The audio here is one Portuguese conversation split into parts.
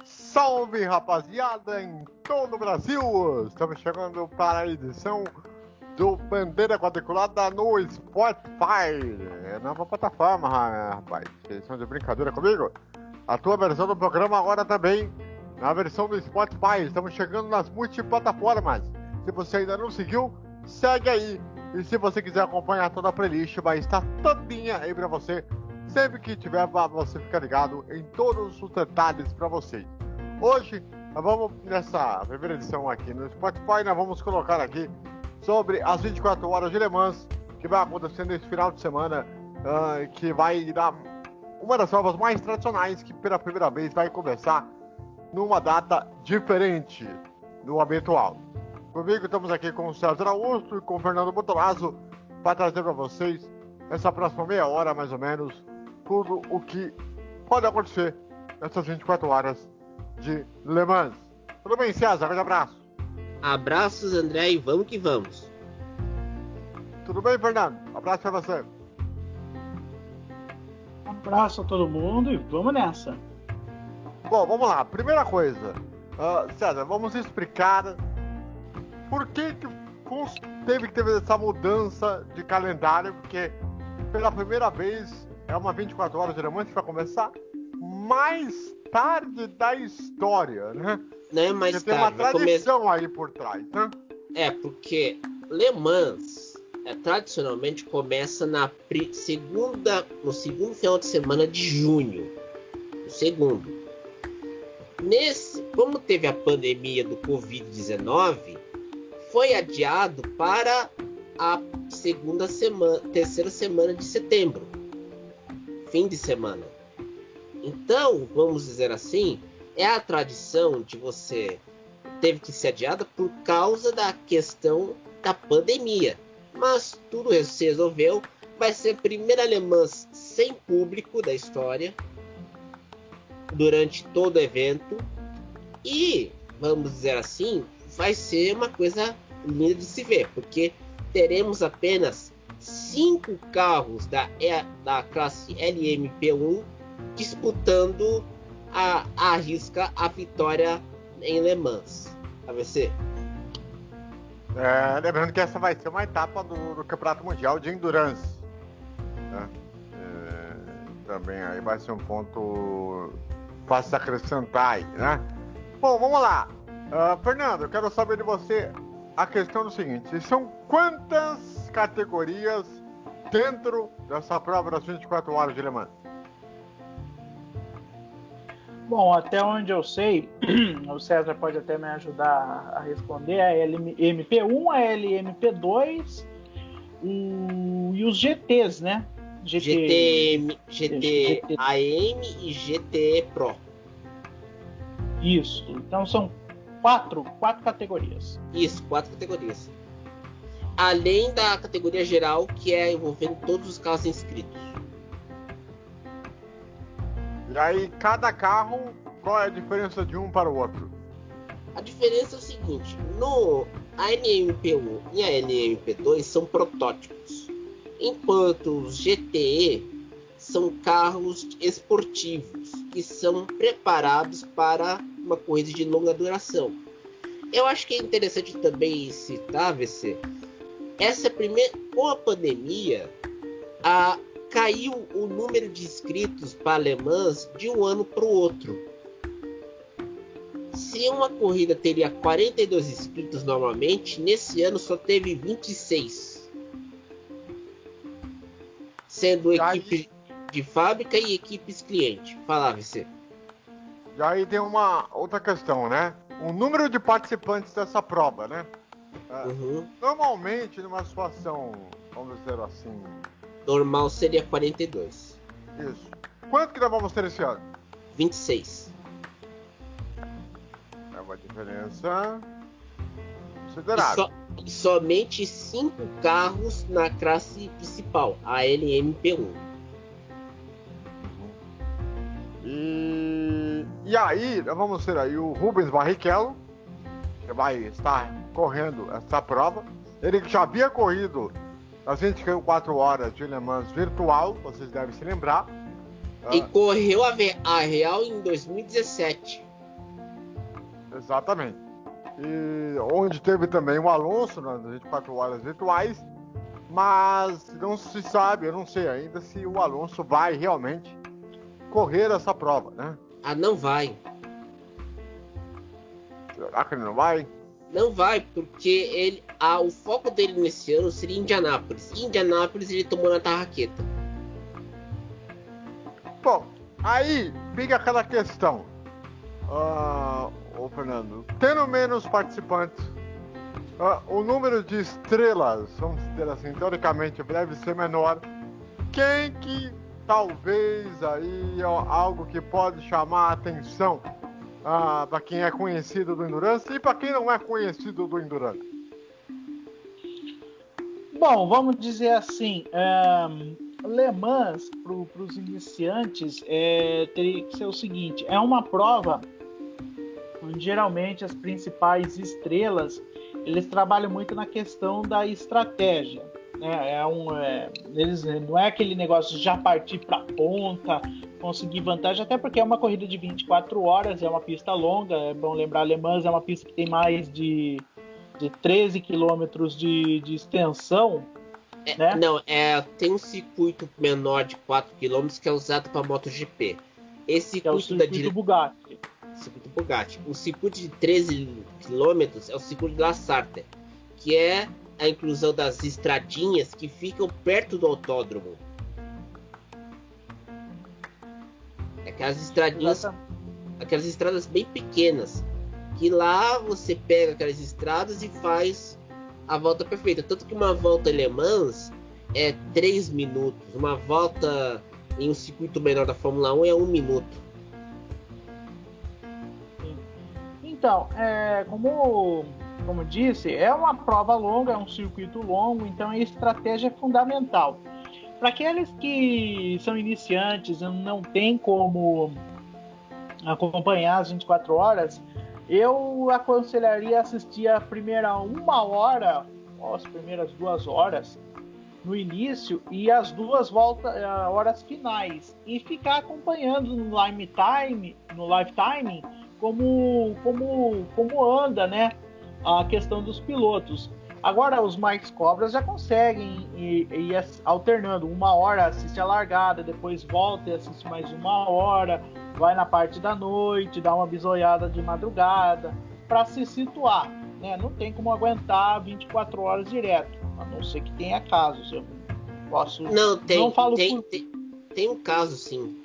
Salve, rapaziada, em todo o Brasil! Estamos chegando para a edição do Bandeira Quadriculada no Spotify. É nova plataforma, rapaz. Vocês estão de brincadeira comigo? A tua versão do programa agora também na versão do Spotify. Estamos chegando nas multiplataformas. Se você ainda não seguiu, segue aí. E se você quiser acompanhar toda a playlist, vai estar todinha aí pra você. Sempre que tiver, pra você ficar ligado em todos os detalhes pra vocês. Hoje, nós vamos, nessa primeira edição aqui no Spotify, nós vamos colocar aqui sobre as 24 horas de Le Mans, que vai acontecer nesse final de semana, que vai dar uma das provas mais tradicionais, que pela primeira vez vai começar numa data diferente do habitual. Comigo estamos aqui com o César Augusto e com o Fernando Botolazzo para trazer para vocês, essa próxima meia hora mais ou menos, tudo o que pode acontecer nessas 24 horas de Le Mans. Tudo bem, César? Grande abraço. Abraços, André, e vamos que vamos. Tudo bem, Fernando? Abraço pra você. Um abraço a todo mundo e vamos nessa. Bom, vamos lá. Primeira coisa, César, vamos explicar por que teve que ter essa mudança de calendário, porque pela primeira vez é uma 24 horas de Le Mans que vai começar mais tarde da história, né? Não é mais porque tarde. Tem uma tradição aí por trás, né? É, porque Le Mans tradicionalmente começa no segundo final de semana de junho. No segundo. Como teve a pandemia do Covid-19, foi adiado para a terceira semana de setembro. Fim de semana. Então, vamos dizer assim, é a tradição de você teve que ser adiada por causa da questão da pandemia. Mas tudo se resolveu. Vai ser a primeira Le Mans sem público da história durante todo o evento. E, vamos dizer assim, vai ser uma coisa linda de se ver, porque teremos apenas 5 carros da classe LMP1 disputando a risca a vitória em Le Mans. AVC. Lembrando que essa vai ser uma etapa do Campeonato Mundial de Endurance, né? Também aí vai ser um ponto fácil acrescentar aí, né? Bom, vamos lá. Fernando, eu quero saber de você a questão do seguinte: são quantas categorias dentro dessa prova das 24 horas de Le Mans? Bom, até onde eu sei, o César pode até me ajudar a responder, a LMP1, a LMP2 e os GTs, né? GT AM e GT Pro. Isso, então são quatro categorias. Isso, 4 categorias. Além da categoria geral, que é envolvendo todos os carros inscritos. E aí, cada carro, qual é a diferença de um para o outro? A diferença é o seguinte: a LMP1 e a LMP2 são protótipos, enquanto os GTE são carros esportivos que são preparados para uma corrida de longa duração. Eu acho que é interessante também citar, VC, essa primeira, com a pandemia, caiu o número de inscritos para Le Mans de um ano para o outro. Se uma corrida teria 42 inscritos normalmente, nesse ano só teve 26. Sendo equipe de fábrica e equipes cliente. Fala, VC. E aí tem uma outra questão, né? O número de participantes dessa prova, né? Normalmente, numa situação, vamos dizer assim... normal seria 42. Isso. Quanto que nós vamos ter esse ano? 26. É uma diferença considerável. E somente 5 carros na classe principal, a LMP1. E aí, nós vamos ter aí o Rubens Barrichello, que vai estar correndo essa prova. Ele já havia corrido as 24 horas de Le Mans virtual, vocês devem se lembrar. E correu a real em 2017. Exatamente. E onde teve também o Alonso nas 24 horas virtuais, mas não se sabe, eu não sei ainda se o Alonso vai realmente correr essa prova, né? Ah, não vai. Será que ele não vai? Não vai, porque o foco dele nesse ano seria Indianápolis. Em Indianápolis ele tomou na tarraqueta. Bom, aí fica aquela questão. Ô Fernando, tendo menos participantes, o número de estrelas, vamos dizer assim, teoricamente deve ser menor. Quem que talvez aí algo que pode chamar a atenção para quem é conhecido do Endurance e para quem não é conhecido do Endurance? Bom, vamos dizer assim, Le Mans para os iniciantes teria que ser o seguinte: é uma prova onde geralmente as principais estrelas eles trabalham muito na questão da estratégia, né? Eles não é aquele negócio de já partir para a ponta, conseguir vantagem, até porque é uma corrida de 24 horas, é uma pista longa, é bom lembrar, Le Mans é uma pista que tem mais de 13 quilômetros de extensão. Né? Não, tem um circuito menor de 4 km que é usado para MotoGP. Esse circuito, é o circuito Bugatti. Circuito Bugatti. O circuito de 13 km é o circuito de La Sarthe, que é a inclusão das estradinhas que ficam perto do autódromo. Aquelas estradinhas, aquelas estradas bem pequenas, que lá você pega aquelas estradas e faz a volta perfeita. Tanto que uma volta em Le Mans é 3 minutos, uma volta em um circuito menor da Fórmula 1 é 1 minuto. Então, como disse, é uma prova longa, é um circuito longo, então a estratégia é fundamental. Para aqueles que são iniciantes e não tem como acompanhar as 24 horas, eu aconselharia assistir a primeira 1 hora, ou as primeiras 2 horas no início e as 2 horas finais, e ficar acompanhando no live timing como anda, né, a questão dos pilotos. Agora os mais cobras já conseguem ir alternando. 1 hora assiste a largada, depois volta e assiste mais 1 hora, vai na parte da noite, dá uma bisoiada de madrugada, para se situar, né? Não tem como aguentar 24 horas direto, a não ser que tenha casos. Eu posso... Tem um caso, sim.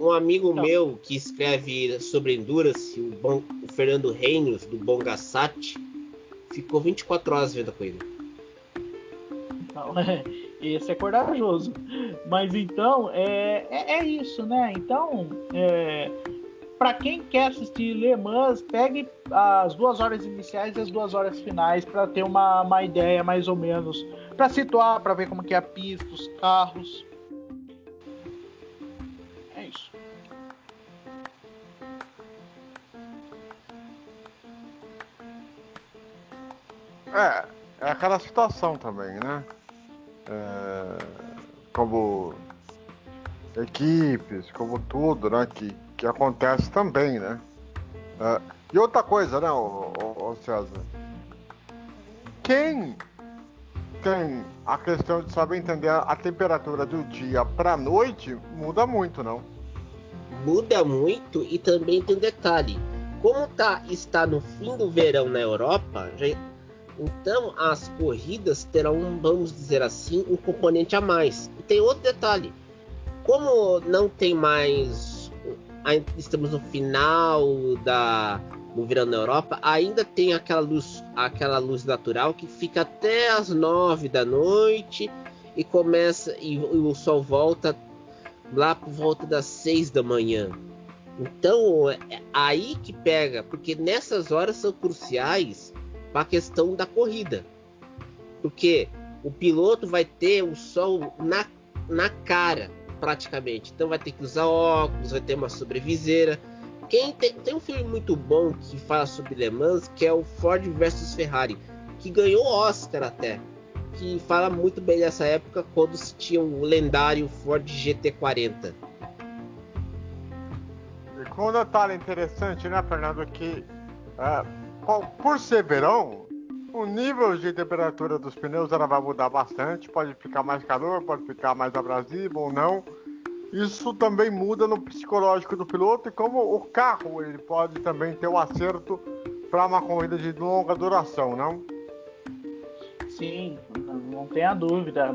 Um amigo meu que escreve sobre Endurance, o Fernando Reynolds, do Bongassat, ficou 24 horas vendo a corrida. Então, esse é corajoso. Mas então, é isso, né? Então, para quem quer assistir Le Mans, pegue as 2 horas iniciais e as 2 horas finais para ter uma ideia mais ou menos, para situar, para ver como que é a pista, os carros. É isso. É aquela situação também, né? Como equipes, como tudo, né? Que acontece também, né? E outra coisa, né, ô César? Quem tem a questão de saber entender a temperatura do dia para a noite, muda muito, não? Muda muito, e também tem um detalhe. Como está no fim do verão na Europa, então as corridas terão, vamos dizer assim, um componente a mais. E tem outro detalhe. Como não tem mais... Estamos no final do verão na Europa, ainda tem aquela luz natural que fica até as 9 da noite e começa, e o sol volta lá por volta das 6 da manhã. Então é aí que pega, porque nessas horas são cruciais para a questão da corrida, porque o piloto vai ter o sol na cara praticamente, então vai ter que usar óculos, vai ter uma sobreviseira. Tem um filme muito bom que fala sobre Le Mans, que é o Ford versus Ferrari. que ganhou Oscar até. Que fala muito bem dessa época, quando se tinha o lendário Ford GT40. E com um detalhe interessante, né, Fernando, que por ser verão, o nível de temperatura dos pneus ela vai mudar bastante, pode ficar mais calor, pode ficar mais abrasivo ou não. Isso também muda no psicológico do piloto e como o carro ele pode também ter um acerto para uma corrida de longa duração, não? Sim, não tenha dúvida.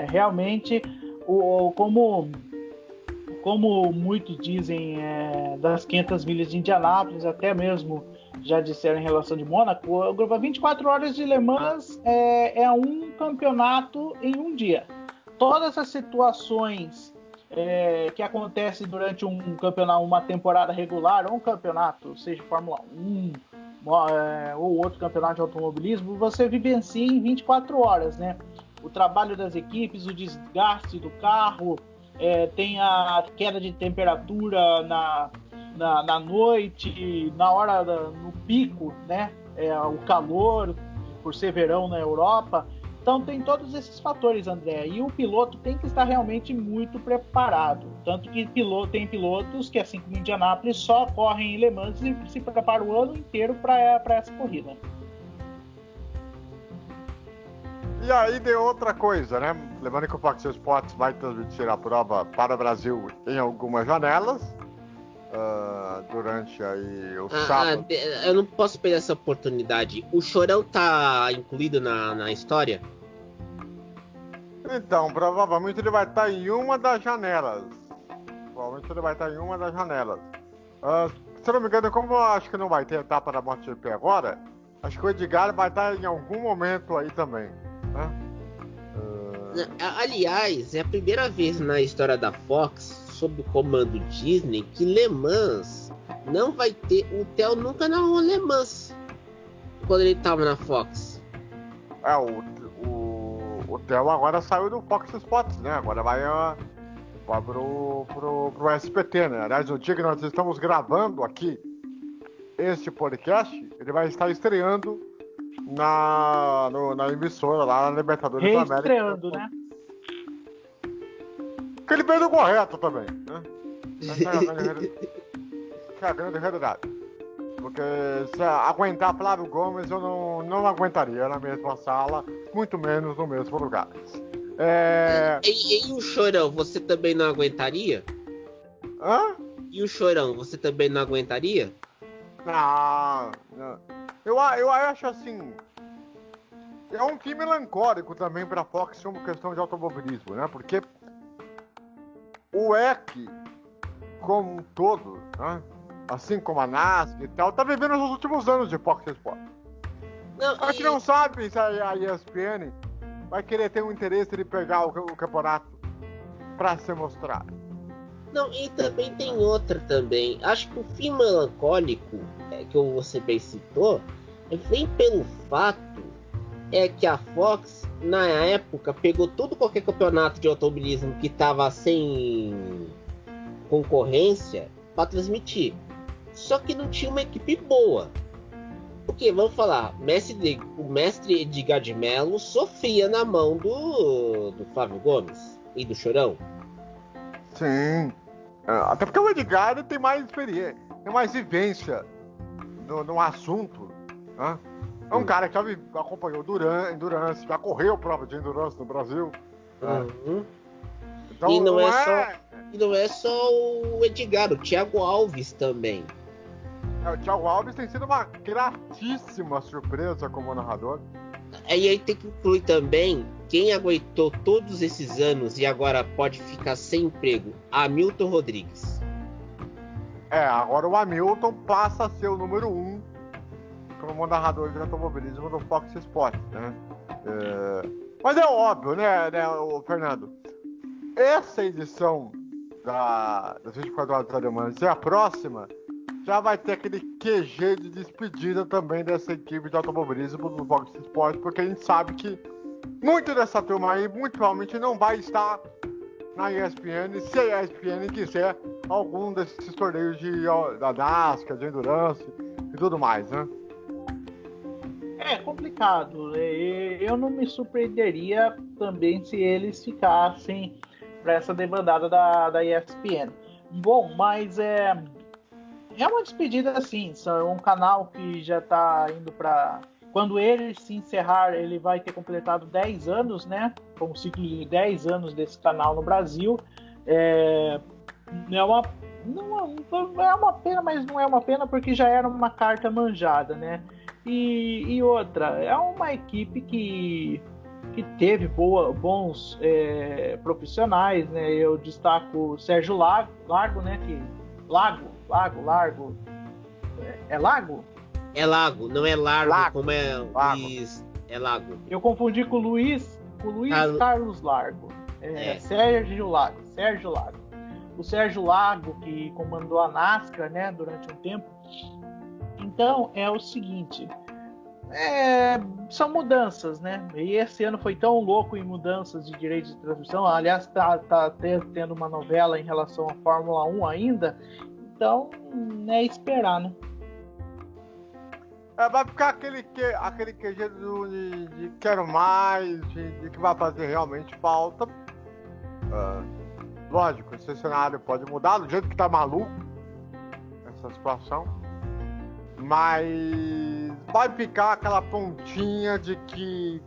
Realmente, como muitos dizem das 500 milhas de Indianápolis, até mesmo já disseram em relação de Mônaco, a 24 horas de Le Mans é um campeonato em um dia. Todas as situações que acontecem durante um campeonato, uma temporada regular, ou um campeonato, seja Fórmula 1, ou outro campeonato de automobilismo, você vivencia em 24 horas, né? O trabalho das equipes, o desgaste do carro, tem a queda de temperatura na noite, na hora no pico, né? O calor, por ser verão na Europa. Então tem todos esses fatores, André, e o piloto tem que estar realmente muito preparado. Tanto que tem pilotos que, assim como Indianápolis, só correm em Le Mans e se preparam o ano inteiro para essa corrida. E aí tem outra coisa, né? Lembrando que o Fox Sports vai transmitir a prova para o Brasil em algumas janelas durante aí o sábado. Eu não posso perder essa oportunidade. O Chorão tá incluído na história? Então, provavelmente ele vai estar em uma das janelas. Se eu não me engano, como eu acho que não vai ter etapa da MotoGP agora, acho que o Edgar vai estar em algum momento aí também, né? Aliás, é a primeira vez na história da Fox, sob o comando Disney, que Le Mans não vai ter... O Theo nunca narrou Le Mans quando ele estava na Fox. O Theo agora saiu do Fox Sports, né? Agora vai pro SBT, né? Aliás, no dia que nós estamos gravando aqui este podcast, ele vai estar estreando na emissora lá na Libertadores da América. Reestreando, né? Que ele fez o correto também, né? Essa é a grande realidade. Porque se aguentar Flávio Gomes, eu não aguentaria na mesma sala, muito menos no mesmo lugar. E o Chorão, você também não aguentaria? Hã? E o Chorão, você também não aguentaria? Não. Eu acho assim... É um fim melancólico também para a Fox como questão de automobilismo, né? Porque o EC, como um todo, né? Assim como a NASCAR e tal, tá vivendo os últimos anos de Fox Sports. A gente não sabe se a ESPN vai querer ter um interesse de pegar o campeonato para ser mostrado. Não, e também tem outra também. Acho que o fim melancólico, que você bem citou, vem pelo fato que a Fox, na época, pegou qualquer campeonato de automobilismo que estava sem concorrência para transmitir. Só que não tinha uma equipe boa. Porque, vamos falar, o mestre Edgar de Mello sofria na mão do Flávio Gomes e do Chorão. Sim. Até porque o Edgar tem mais experiência, tem mais vivência no assunto, né? É um cara que já acompanhou Endurance, já correu prova de Endurance no Brasil. Uhum. Então, e não é só o Edgar, o Thiago Alves também. O Thiago Alves tem sido uma gratíssima surpresa como narrador. E aí tem que incluir também quem aguentou todos esses anos e agora pode ficar sem emprego, Hamilton Rodrigues. Agora o Hamilton passa a ser o número 1 como narrador de automobilismo do Fox Sports, né? Mas é óbvio, né, Fernando? Essa edição das 24 horas da Le Mans e a próxima já vai ter aquele QG de despedida também dessa equipe de automobilismo do Fox Sports, porque a gente sabe que muito dessa turma aí, muito provavelmente, não vai estar na ESPN, se a ESPN quiser algum desses torneios da NASCAR, de Endurance e tudo mais, né? É complicado. Eu não me surpreenderia também se eles ficassem para essa debandada da ESPN. Bom, mas é uma despedida assim. É um canal que já está indo para... Quando ele se encerrar, ele vai ter completado 10 anos, né? Com o ciclo de 10 anos desse canal no Brasil. Não é uma pena, mas não é uma pena porque já era uma carta manjada, né? E outra, é uma equipe que teve bons profissionais, né? Eu destaco o Sérgio Largo, né? Lago? É Lago? É Lago, não é Largo, como é Lago. Luiz. É Lago. Eu confundi com o Luiz Carlos Largo. Sérgio Lago. O Sérgio Lago, que comandou a NASCAR, né, durante um tempo. Então, é o seguinte, são mudanças, né? E esse ano foi tão louco em mudanças de direitos de transmissão. Aliás, tá tendo uma novela em relação à Fórmula 1 ainda. Então, é esperar, né? Vai ficar aquele QG de quero mais, de que vai fazer realmente falta. Lógico, esse cenário pode mudar do jeito que tá maluco essa situação, mas vai ficar aquela pontinha de que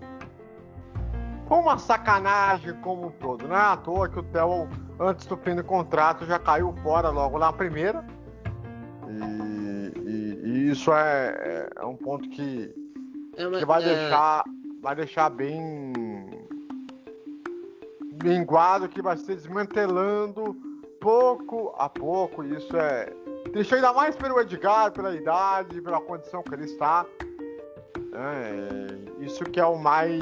foi uma sacanagem como um todo. Não é à toa que o Theo, antes do fim do contrato, já caiu fora logo na primeira. E isso é um ponto que vai deixar bem minguado, que vai se desmantelando pouco a pouco. Isso é triste, ainda mais pelo Edgar, pela idade, pela condição que ele está. Isso que é o mais...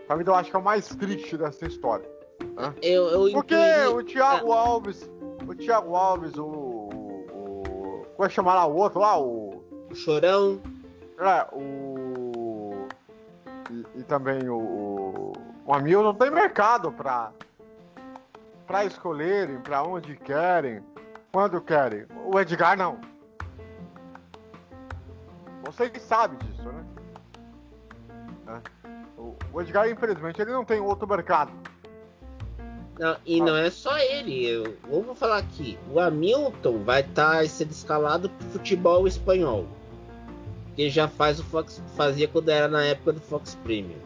Pra mim, eu acho que é o mais triste dessa história. Porque o Thiago Alves, como é que chama lá o outro lá? O Chorão. E também o Hamilton tem mercado pra escolherem, pra onde querem, quando querem. O Edgar não. Você que sabe disso, né? O Edgar, infelizmente, ele não tem outro mercado. Não é só ele. Vamos falar aqui. O Hamilton vai estar sendo escalado pro futebol espanhol. Que já fazia quando era na época do Fox Premium.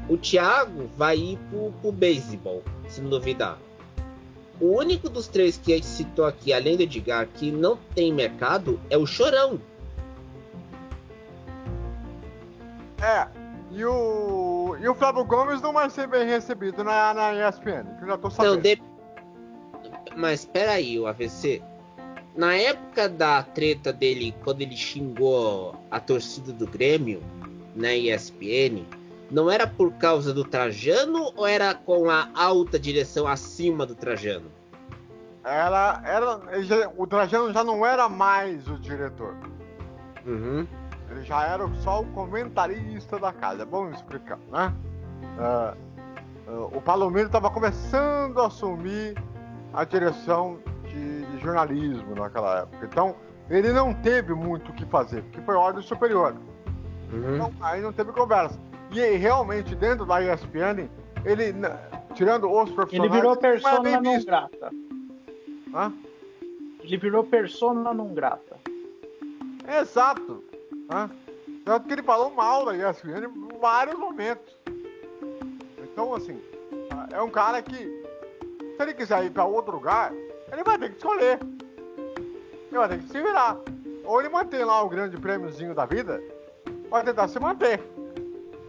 O Thiago vai ir pro beisebol, se não duvidar. O único dos três que a gente citou aqui, além do Edgar, que não tem mercado, é o Chorão. E o Flávio Gomes não vai ser bem recebido na ESPN, que eu já tô sabendo. Mas peraí, o AVC. Na época da treta dele, quando ele xingou a torcida do Grêmio na ESPN, não era por causa do Trajano ou era com a alta direção acima do Trajano? O Trajano já não era mais o diretor. Uhum. Ele já era só o comentarista da casa. É bom explicar, né? O Palomino estava começando a assumir a direção de jornalismo naquela época. Então, ele não teve muito o que fazer, porque foi ordem superior. Uhum. Então, aí não teve conversa. E aí, realmente, dentro da ESPN, ele, tirando os profissionais... Ele virou persona não grata. Ele virou persona não grata. Exato. Tanto que ele falou mal da ESPN em vários momentos. Então, assim, é um cara que, se ele quiser ir para outro lugar, ele vai ter que escolher. Ele vai ter que se virar. Ou ele mantém lá o grande prêmiozinho da vida, vai tentar se manter.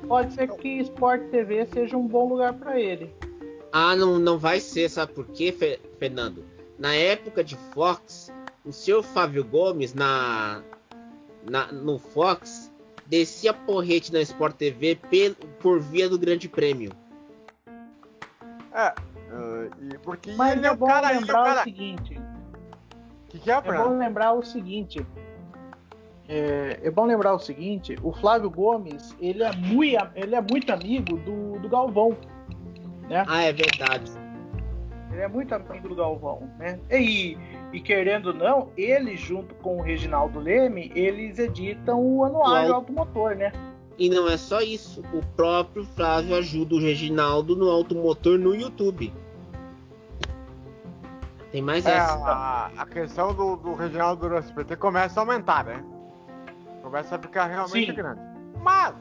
Pode ser que Sport TV seja um bom lugar para ele. Não vai ser, sabe por quê, Fernando? Na época de Fox, o seu Flávio Gomes no Fox descia porrete na Sport TV por via do Grande Prêmio. Porque mas ele é bom lembrar o seguinte. É bom lembrar o seguinte. É bom lembrar o seguinte. O Flávio Gomes, ele é muito amigo do Galvão, né? É verdade. Ele é muito amigo do Galvão, né? E E querendo ou não, ele junto com o Reginaldo Leme, eles editam o anuário automotor, né? E não é só isso, o próprio Flávio ajuda o Reginaldo no automotor no YouTube. Tem mais essa. A questão do Reginaldo do SBT começa a aumentar, né? Começa a ficar realmente Sim. grande. Mas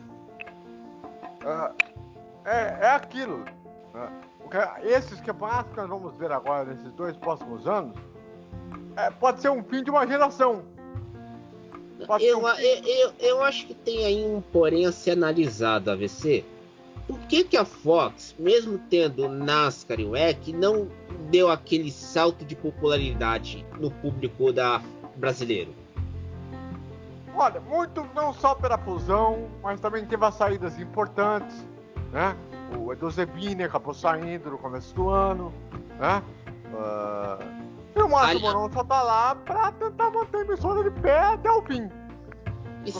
é aquilo. Esses campeonatos que nós vamos ver agora nesses 2 próximos anos pode ser um fim de uma geração. Eu acho que tem aí um porém a ser analisado, AVC. Por que a Fox, mesmo tendo NASCAR e WEC, não deu aquele salto de popularidade no público brasileiro? Olha, muito não só pela fusão, mas também teve as saídas importantes, né? O Edu Zebini acabou saindo no começo do ano, né? E o Márcio Moron só tá lá pra tentar manter a emissora de pé até o fim. E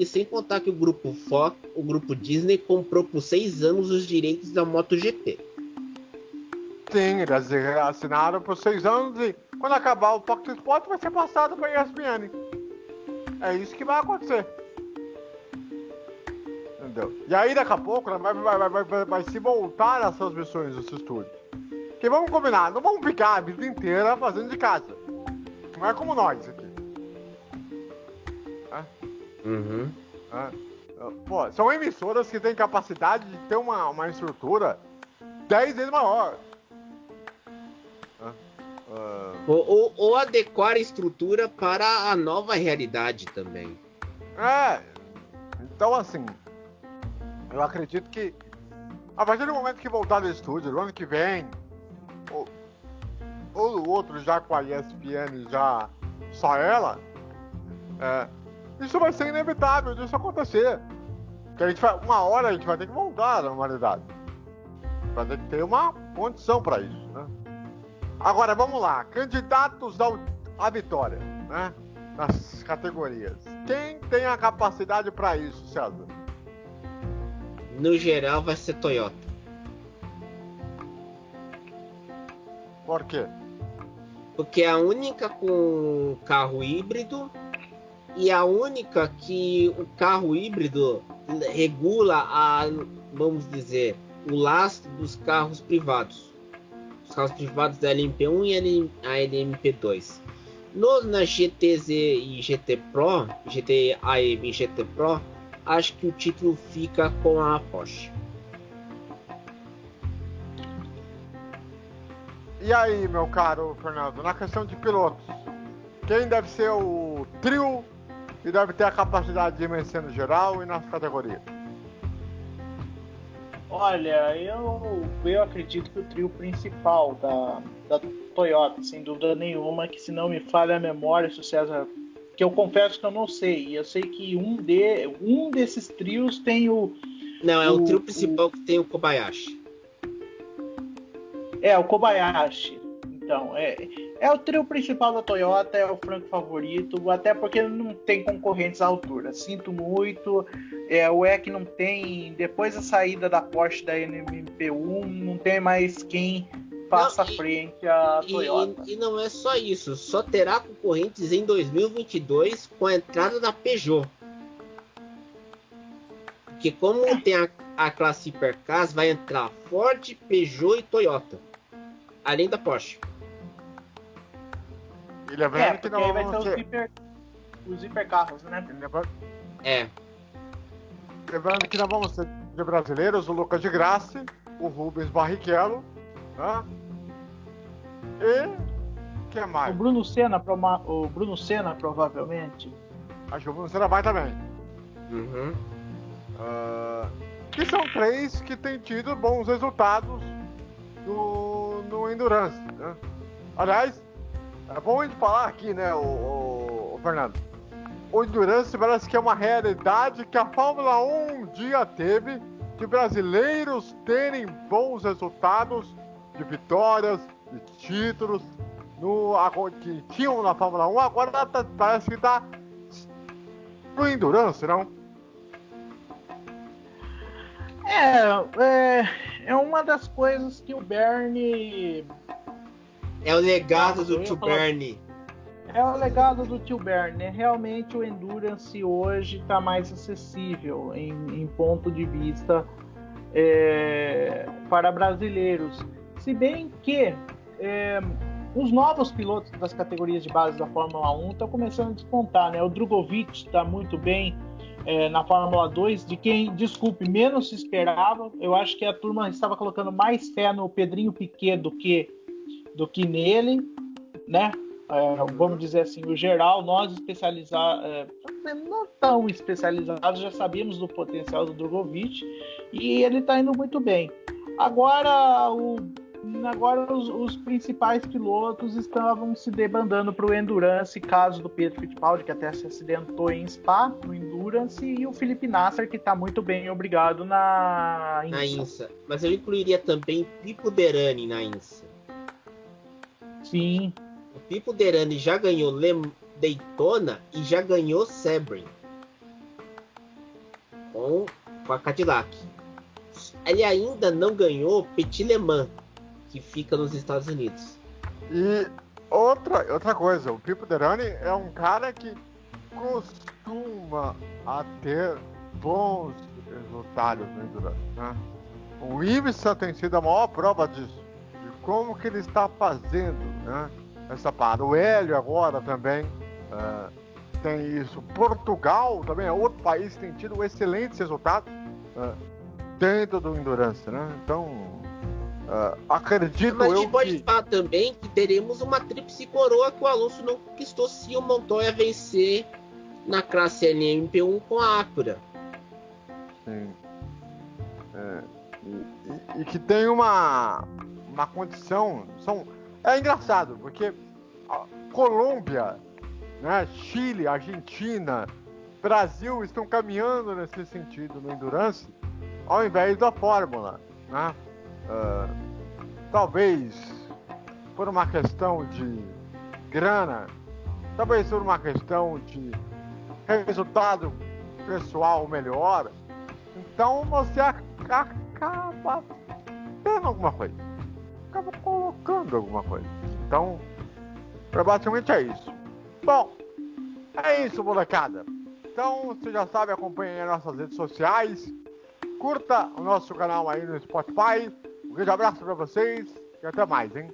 sem contar que o grupo Fox, o grupo Disney comprou por 6 anos os direitos da MotoGP. Sim, eles assinaram por 6 anos e quando acabar o Fox Sports vai ser passado pra ESPN. É isso que vai acontecer. Entendeu? E aí daqui a pouco vai se voltar as transmissões dos estúdios. Que vamos combinar, não vamos ficar a vida inteira fazendo de casa. Não é como nós aqui. Uhum. Pô, são emissoras que têm capacidade de ter uma estrutura 10 vezes maior. Ou adequar a estrutura para a nova realidade também. Então assim, eu acredito que a partir do momento que voltar do estúdio, no ano que vem, ou o outro já com a ESPN, já só ela, isso vai ser inevitável disso acontecer. Porque uma hora a gente vai ter que voltar à normalidade. Vai ter que ter uma condição para isso, né? Agora, vamos lá. Candidatos à vitória, né? Nas categorias. Quem tem a capacidade para isso, César? No geral, vai ser Toyota. Por quê? Porque é a única com carro híbrido e a única que o carro híbrido regula vamos dizer, o lastro dos carros privados. Os carros privados da LMP1 e a LMP2. Na GTZ e GT Pro, GT AM e GT Pro, acho que o título fica com a Porsche. E aí, meu caro Fernando, na questão de pilotos, quem deve ser o trio e deve ter a capacidade de vencer no geral e nas categorias? Olha, eu acredito que o trio principal da Toyota, sem dúvida nenhuma, que se não me falha a memória, se o César, que eu confesso que eu não sei, eu sei que um desses trios tem o... Não, é o trio principal que tem o Kobayashi. O Kobayashi. Então, é o trio principal da Toyota, é o franco favorito, até porque não tem concorrentes à altura. Sinto muito, o WEC não tem, depois da saída da Porsche da NMP1, não tem mais quem faça frente à Toyota. E não é só isso, só terá concorrentes em 2022 com a entrada da Peugeot. Porque como tem a classe Hipercars, vai entrar Ford, Peugeot e Toyota, além da Porsche. E lembrando que não vai ser os hipercarros, né? Lembrando que não vamos ter de brasileiros, o Lucas de Grassi, o Rubens Barrichello, né? E que mais? O Bruno Senna provavelmente. Acho que o Bruno Senna vai também. Uhum. Que são 3 que têm tido bons resultados no Endurance, né? Aliás, é bom a gente falar aqui, né, o Fernando? O Endurance parece que é uma realidade que a Fórmula 1 um dia teve, de brasileiros terem bons resultados, de vitórias, de títulos, que tinham na Fórmula 1, agora parece que tá no Endurance, não? É uma das coisas que o Bernie É o legado Eu do ia Tio falar- Bernie. É o legado do Tio Bernie, né? Realmente o Endurance hoje está mais acessível em ponto de vista para brasileiros. Se bem que os novos pilotos das categorias de base da Fórmula 1 estão começando a despontar, né? O Drogovic está muito bem na Fórmula 2, de quem, desculpe, menos se esperava. Eu acho que a turma estava colocando mais fé no Pedrinho Piquet do que nele, né? Vamos dizer assim, o geral, nós especializados, não tão especializados, já sabíamos do potencial do Drogovic e ele está indo muito bem. Agora os principais pilotos estavam se debandando para o Endurance, caso do Pedro Fittipaldi, que até se acidentou em Spa, no Endurance, e o Felipe Nasser, que está muito bem, obrigado, na INSA. Mas eu incluiria também Pipo Derani na INSA. Sim. O Pipo Derani já ganhou Daytona e já ganhou Sebring com a Cadillac. Ele ainda não ganhou Petit Le Mans, que fica nos Estados Unidos. E outra coisa, o Pipo Derani é um cara que costuma a ter bons resultados no Endurance, né? O Imola tem sido a maior prova disso, de como que ele está fazendo, né? Essa parada. O Hélio agora também tem isso. Portugal também é outro país que tem tido excelentes resultados dentro do Endurance, né? Então, acredito Mas a eu gente pode que... falar também que teremos uma tríplice coroa que o Alonso não conquistou se o Montoya vencer na classe LMP1 com a Acura. Sim. E que tem uma condição... É engraçado, porque a Colômbia, né, Chile, Argentina, Brasil estão caminhando nesse sentido no Endurance, ao invés da Fórmula, né? Talvez por uma questão de grana, talvez por uma questão de resultado pessoal melhor. Então você acaba tendo alguma coisa, acaba colocando alguma coisa. Então, basicamente é isso. Bom, é isso, molecada. Então, você já sabe, acompanhe as nossas redes sociais, curta o nosso canal aí no Spotify. Um grande abraço pra vocês e até mais, hein?